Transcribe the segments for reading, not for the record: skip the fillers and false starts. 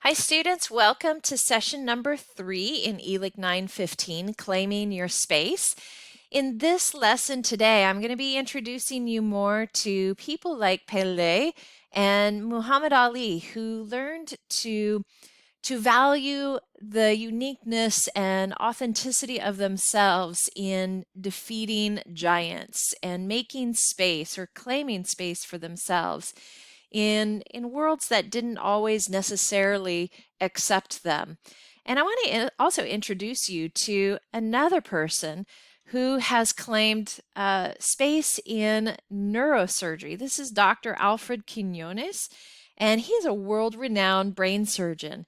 Hi students, welcome to session number 3 in ELIC 915, Claiming Your Space. In this lesson today, I'm going to be introducing you more to people like Pelé and Muhammad Ali, who learned to value the uniqueness and authenticity of themselves in defeating giants and making space or claiming space for themselves in worlds that didn't always necessarily accept them. And I want to also introduce you to another person who has claimed space in neurosurgery. This is Dr. Alfred Quinones, and he's a world-renowned brain surgeon.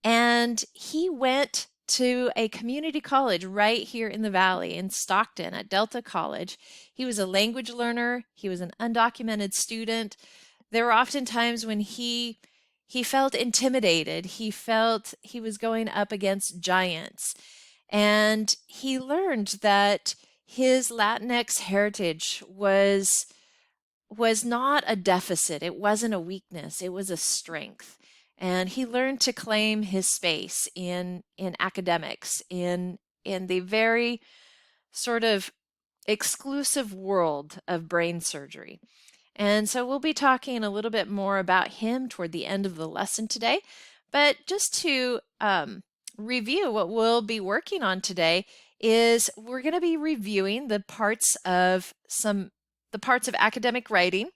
And he went to a community college right here in the Valley in Stockton at Delta College. He was a language learner. He was an undocumented student. There were often times when he felt intimidated. He felt he was going up against giants. And he learned that his Latinx heritage was not a deficit. It wasn't a weakness. It was a strength. And he learned to claim his space in academics, in the very sort of exclusive world of brain surgery. And so we'll be talking a little bit more about him toward the end of the lesson today. But just to review what we'll be working on today is we're going to be reviewing the parts of academic writing,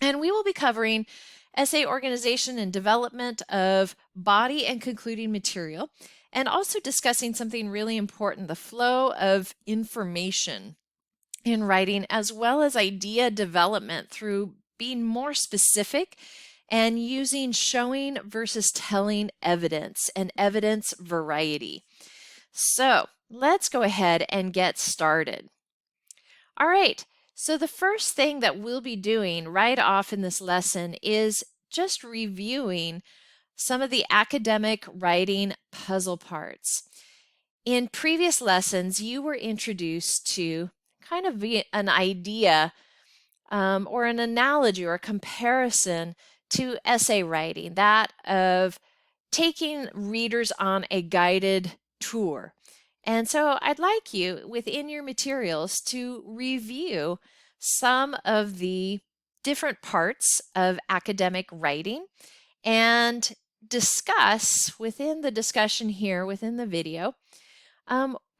and we will be covering essay organization and development of body and concluding material, and also discussing something really important, the flow of information in writing, as well as idea development through being more specific and using showing versus telling evidence and evidence variety. So let's go ahead and get started. All right, so the first thing that we'll be doing right off in this lesson is just reviewing some of the academic writing puzzle parts. In previous lessons, you were introduced to kind of an idea or an analogy or a comparison to essay writing, that of taking readers on a guided tour. And so I'd like you, within your materials, to review some of the different parts of academic writing and discuss within the discussion here, within the video,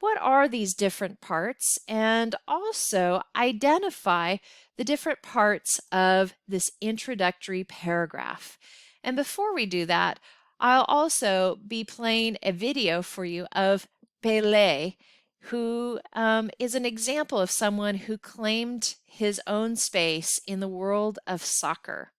what are these different parts, and also identify the different parts of this introductory paragraph. And before we do that, I'll also be playing a video for you of Pelé, who is an example of someone who claimed his own space in the world of soccer.